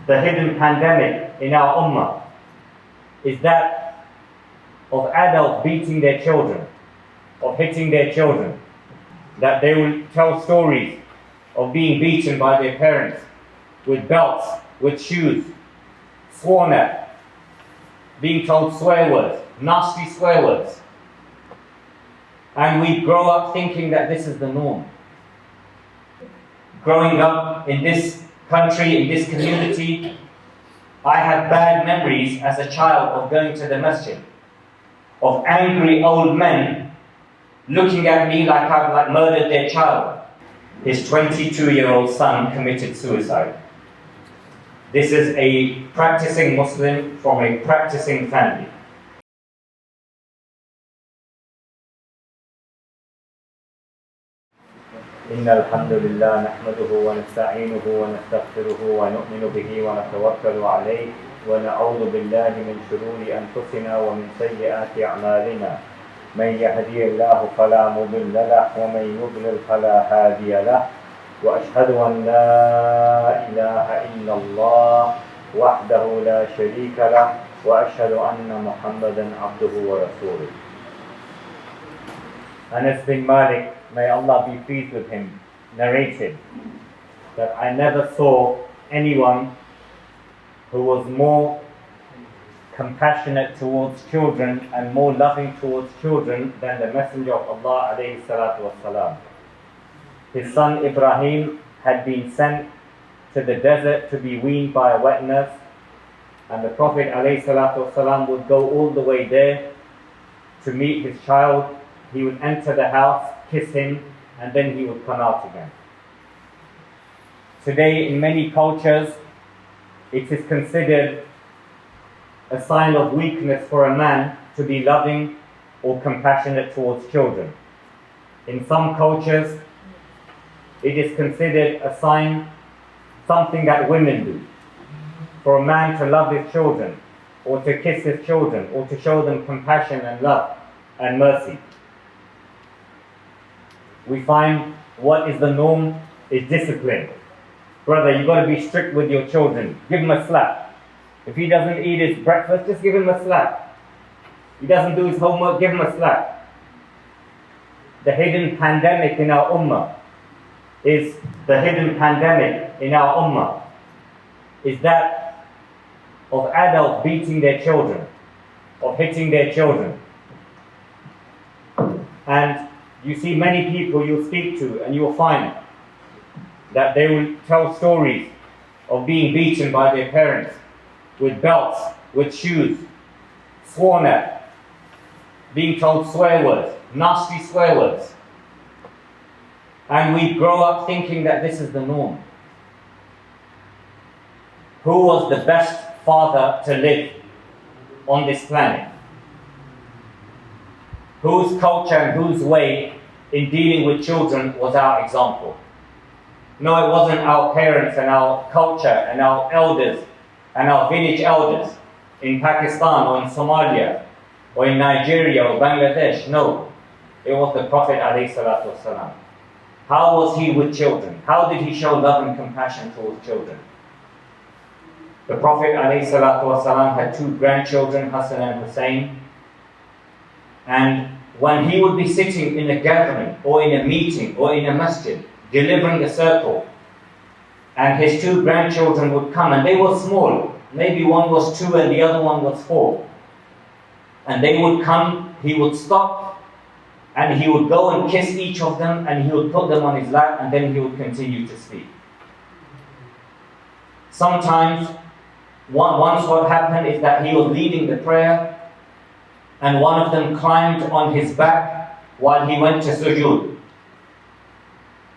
the hidden pandemic in our ummah is that of adults beating their children, of hitting their children, that they will tell stories of being beaten by their parents with belts, with shoes, sworn at, being told swear words, nasty swear words. And we grow up thinking that this is the norm. Growing up in this country, in this community, I have bad memories as a child of going to the masjid, of angry old men looking at me like I've murdered their child. His 22-year-old son committed suicide. This is a practicing Muslim from a practicing family. إن الحمد لله نحمده ونستعينه ونستغفره ونؤمن به ونتوكل عليه ونعوذ بالله من شرور أنفسنا ومن سيئات أعمالنا من يهدي الله فلا مضل له ومن يضلل فلا هادي له وأشهد أن لا إله إلا الله وحده لا شريك له وأشهد أن محمدا عبده ورسوله. Anas bin Malik, may Allah be pleased with him, narrated that I never saw anyone who was more compassionate towards children and more loving towards children than the Messenger of Allah alayhi salatu wasalam. His son Ibrahim had been sent to the desert to be weaned by a wet nurse, and the Prophet alayhi salatu wasalam would go all the way there to meet his child. He would enter the house, kiss him, and then he would come out again. Today, in many cultures, it is considered a sign of weakness for a man to be loving or compassionate towards children. In some cultures, it is considered a sign, something that women do, for a man to love his children, or to kiss his children, or to show them compassion and love and mercy. We find what is the norm is discipline. Brother, you've got to be strict with your children. Give him a slap. If he doesn't eat his breakfast, just give him a slap. He doesn't do his homework, give him a slap. The hidden pandemic in our ummah is that of adults beating their children, of hitting their children. And you see many people you'll speak to and you'll find that they will tell stories of being beaten by their parents with belts, with shoes, sworn at, being told swear words, nasty swear words. And we grow up thinking that this is the norm. Who was the best father to live on this planet? Whose culture and whose way in dealing with children was our example? No, it wasn't our parents and our culture and our elders and our village elders in Pakistan or in Somalia or in Nigeria or Bangladesh. No, it was the Prophet ﷺ. How was he with children? How did he show love and compassion towards children? The Prophet ﷺ had two grandchildren, Hassan and Hussein. And when he would be sitting in a gathering or in a meeting or in a masjid, delivering a circle, and his two grandchildren would come, and they were small. Maybe one was 2 and the other one was 4. And they would come, he would stop, and he would go and kiss each of them, and he would put them on his lap, and then he would continue to speak. Sometimes, once what happened is that he was leading the prayer, and one of them climbed on his back while he went to sujood.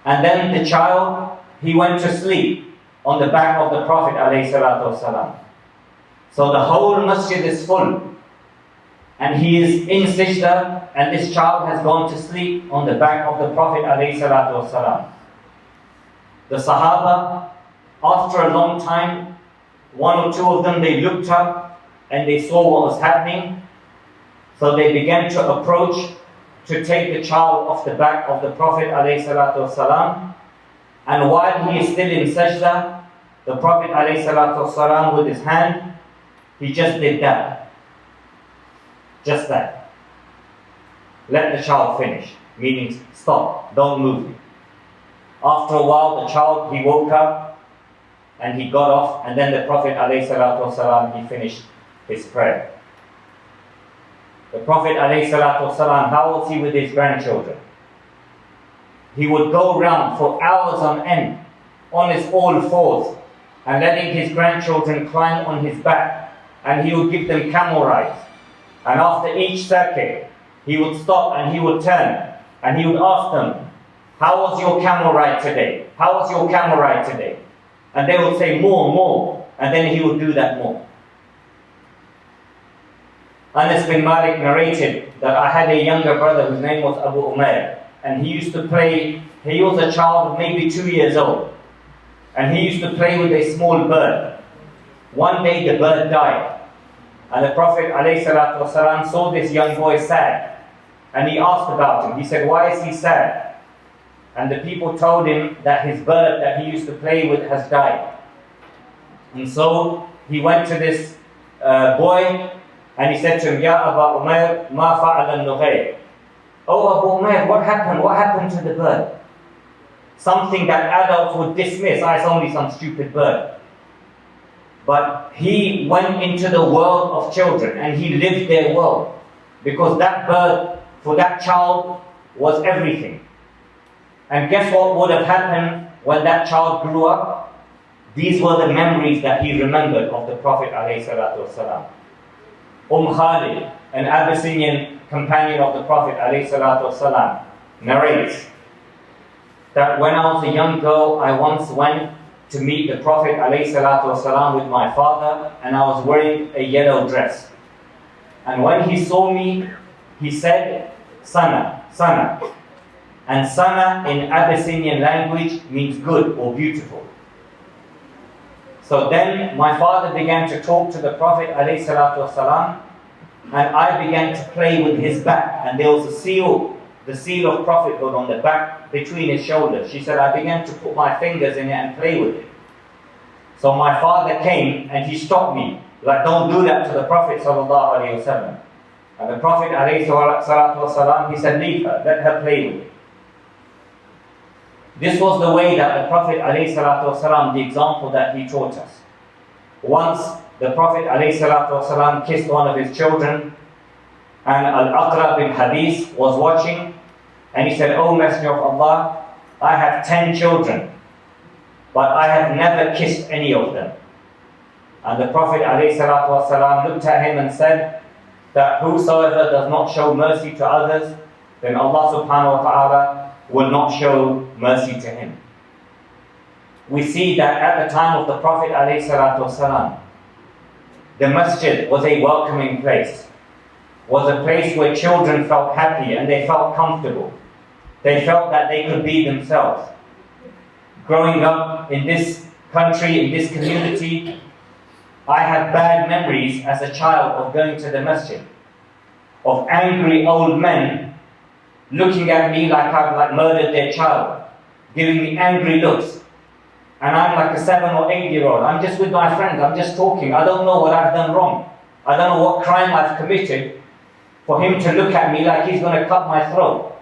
And then the child, he went to sleep on the back of the Prophet ﷺ. So the whole masjid is full. And he is in sajda, and this child has gone to sleep on the back of the Prophet ﷺ. The Sahaba, after a long time, 1 or 2 of them, they looked up and they saw what was happening. So they began to approach to take the child off the back of the Prophet ﷺ. And while he is still in sajda, The Prophet ﷺ with his hand, he just did that. Just that. Let the child finish. Meaning, stop, don't move. After a while, the child, he woke up and he got off, and then the Prophet ﷺ, he finished his prayer. The Prophet ﷺ, how was he with his grandchildren? He would go around for hours on end, on his all fours, and letting his grandchildren climb on his back, and he would give them camel rides. And after each circuit, he would stop and he would turn, and he would ask them, how was your camel ride today? How was your camel ride today? And they would say, more, more. And then he would do that more. Anas bin Malik narrated that I had a younger brother whose name was Abu Umair. And he used to play, he was a child of maybe 2 years old. And he used to play with a small bird. One day the bird died. And the Prophet ﷺ saw this young boy sad. And he asked about him. He said, why is he sad? And the people told him that his bird that he used to play with has died. And so he went to this boy and he said to him, Ya Aba Umair, ma fa'ala al-nughayr. Oh Abu Umair, what happened? What happened to the bird? Something that adults would dismiss. It's only some stupid bird. But he went into the world of children and he lived their world. Because that bird, for that child, was everything. And guess what would have happened when that child grew up? These were the memories that he remembered of the Prophet ﷺ. Khalid, an Abyssinian companion of the Prophet ﷺ, narrates that when I was a young girl, I once went to meet the Prophet ﷺ with my father, and I was wearing a yellow dress. And when he saw me, he said, Sana, Sana. And Sana in Abyssinian language means good or beautiful. So then my father began to talk to the Prophet ﷺ, and I began to play with his back. And there was a seal, the seal of prophethood on the back between his shoulders. She said, I began to put my fingers in it and play with it. So my father came and he stopped me. Like, don't do that to the Prophet ﷺ. And the Prophet ﷺ, he said, leave her, let her play with it. This was the way that the Prophet ﷺ, the example that he taught us. Once the Prophet ﷺ kissed one of his children, and Al-Aqra bin Hadith was watching, and he said, O Messenger of Allah, I have 10 children, but I have never kissed any of them. And the Prophet ﷺ looked at him and said that whosoever does not show mercy to others, then Allah subhanahu wa ta'ala will not show mercy to him. We see that at the time of the Prophet ﷺ, the masjid was a welcoming place, was a place where children felt happy and they felt comfortable. They felt that they could be themselves. Growing up in this country, in this community, I had bad memories as a child of going to the masjid, of angry old men looking at me like I've murdered their child, giving me angry looks. And I'm like a 7 or 8 year old. I'm just with my friends, I'm just talking. I don't know what I've done wrong. I don't know what crime I've committed for him to look at me like he's going to cut my throat.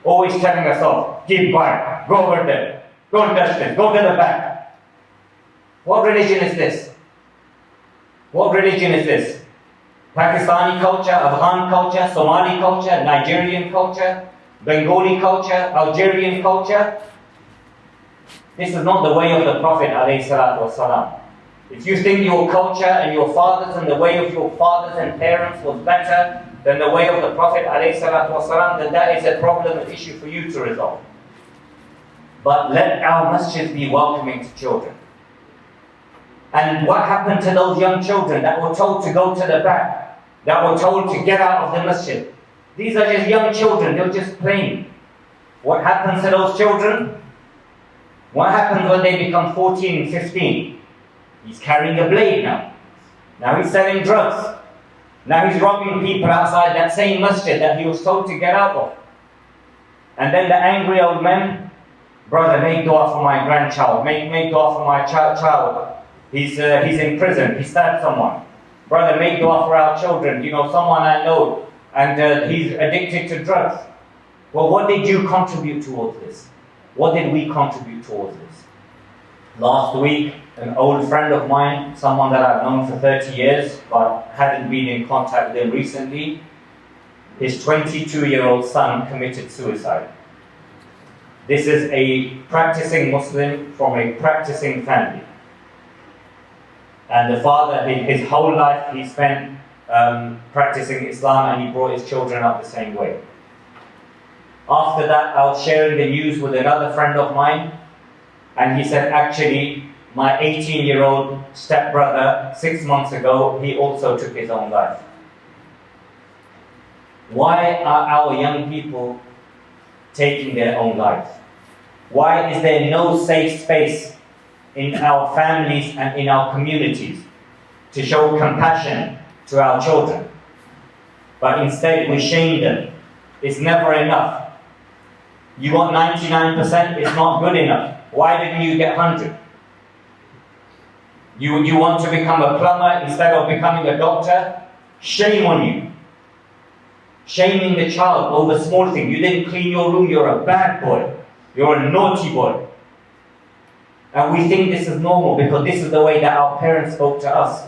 Always telling us off, keep quiet, go over there, don't touch this, go to the back. What religion is this? What religion is this? Pakistani culture, Afghan culture, Somali culture, Nigerian culture, Bengali culture, Algerian culture. This is not the way of the Prophet ﷺ. If you think your culture and your fathers and the way of your fathers and parents was better than the way of the Prophet ﷺ, then that is a problem, an issue for you to resolve. But let our masjids be welcoming to children. And what happened to those young children that were told to go to the back, that were told to get out of the masjid? These are just young children, they're just playing. What happens to those children? What happens when they become 14 and 15? He's carrying a blade now. Now he's selling drugs. Now he's robbing people outside that same masjid that he was told to get out of. And then the angry old men, Brother, make dua for my grandchild. Make dua for my child. He's in prison. He stabbed someone. Brother, make dua for our children. You know, someone I know, and he's addicted to drugs. Well, what did you contribute towards this? What did we contribute towards this? Last week, an old friend of mine, someone that I've known for 30 years, but hadn't been in contact with him recently, his 22-year-old son committed suicide. This is a practicing Muslim from a practicing family. And the father, his whole life, he spent practicing Islam, and he brought his children up the same way. After that, I was sharing the news with another friend of mine, and he said, actually, my 18-year-old stepbrother, 6 months ago, he also took his own life. Why are our young people taking their own lives? Why is there no safe space in our families and in our communities to show compassion to our children? But instead we shame them. It's never enough. You got 99%, it's not good enough. Why didn't you get 100? You want to become a plumber instead of becoming a doctor? Shame on you. Shaming the child over small things. You didn't clean your room, you're a bad boy. You're a naughty boy. And we think this is normal because this is the way that our parents spoke to us.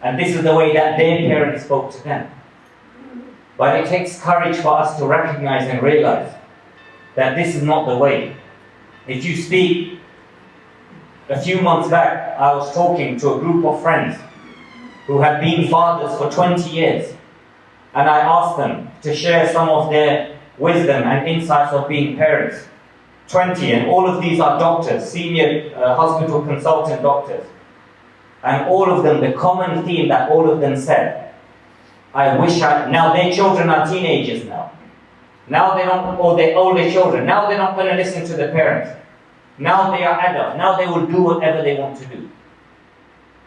And this is the way that their parents spoke to them. But it takes courage for us to recognize and realize that this is not the way. If you speak, a few months back, I was talking to a group of friends who had been fathers for 20 years. And I asked them to share some of their wisdom and insights of being parents. 20, and all of these are doctors, senior hospital consultant doctors. And all of them, the common theme that all of them said, now their children are teenagers now. Now they don't, or they're older children. Now they're not going to listen to the parents. Now they are adults. Now they will do whatever they want to do.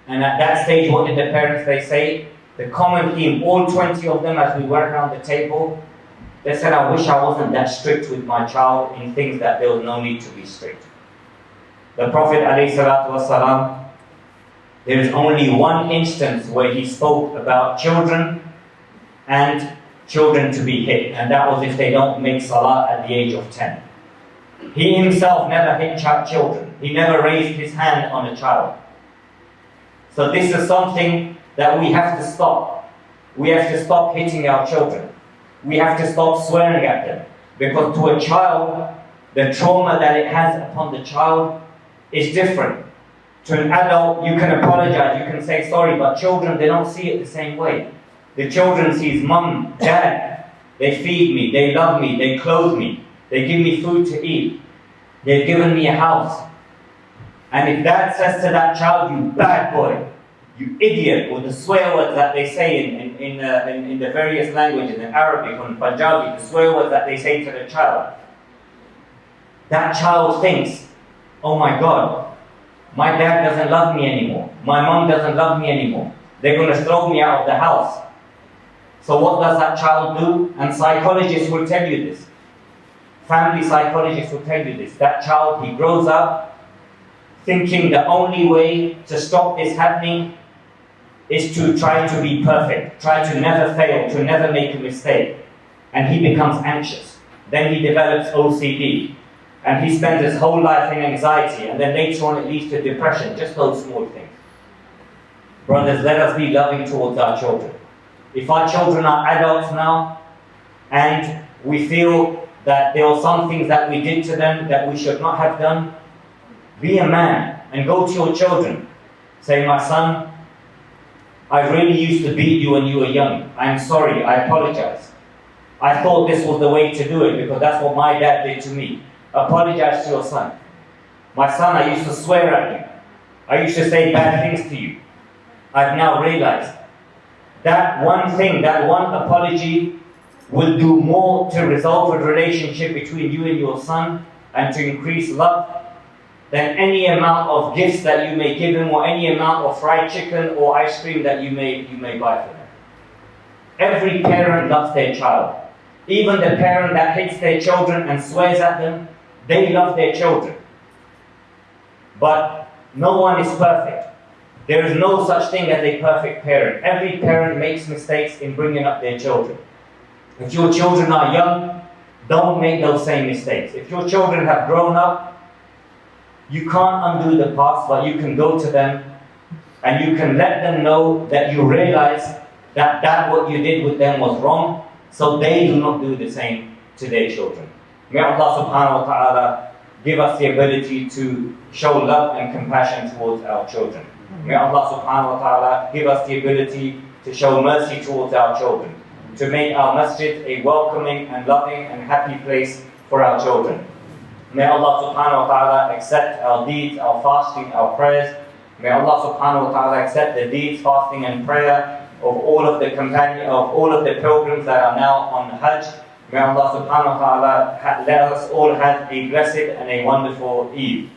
And at that stage, what did the parents, they say? The common theme, all 20 of them, as we went around the table, they said, I wish I wasn't that strict with my child in things that there was no need to be strict. The Prophet ﷺ, there is only one instance where he spoke about children and children to be hit, and that was if they don't make salah at the age of 10. He himself never hit children. He never raised his hand on a child. So this is something that we have to stop. We have to stop hitting our children. We have to stop swearing at them. Because to a child, the trauma that it has upon the child is different. To an adult, you can apologize, you can say sorry, but children, they don't see it the same way. The children sees mum, dad, they feed me, they love me, they clothe me, they give me food to eat, they've given me a house. And if dad says to that child, you bad boy, you idiot, or the swear words that they say in the various languages, in Arabic or in Punjabi, the swear words that they say to the child, that child thinks, oh my God, my dad doesn't love me anymore, my mom doesn't love me anymore, they're going to throw me out of the house. So what does that child do? And psychologists will tell you this. Family psychologists will tell you this. That child, he grows up thinking the only way to stop this happening is to try to be perfect, try to never fail, to never make a mistake. And he becomes anxious. Then he develops OCD. And he spends his whole life in anxiety. And then later on it leads to depression, just those small things. Brothers, let us be loving towards our children. If our children are adults now, and we feel that there are some things that we did to them that we should not have done, be a man and go to your children. Say, my son, I really used to beat you when you were young. I'm sorry, I apologize. I thought this was the way to do it because that's what my dad did to me. Apologize to your son. My son, I used to swear at you. I used to say bad things to you. I've now realized that one thing, that one apology will do more to resolve a relationship between you and your son and to increase love than any amount of gifts that you may give him or any amount of fried chicken or ice cream that you may buy for them. Every parent loves their child. Even the parent that hits their children and swears at them, They love their children. But no one is perfect. There is no such thing as a perfect parent. Every parent makes mistakes in bringing up their children. If your children are young, don't make those same mistakes. If your children have grown up, you can't undo the past, but you can go to them and you can let them know that you realize that what you did with them was wrong, so they do not do the same to their children. May Allah subhanahu wa ta'ala give us the ability to show love and compassion towards our children. May Allah subhanahu wa ta'ala give us the ability to show mercy towards our children, to make our masjid a welcoming and loving and happy place for our children. May Allah subhanahu wa ta'ala accept our deeds, our fasting, our prayers. May Allah subhanahu wa ta'ala accept the deeds, fasting and prayer of all of the pilgrims that are now on Hajj. May Allah subhanahu wa ta'ala let us all have a blessed and a wonderful Eid.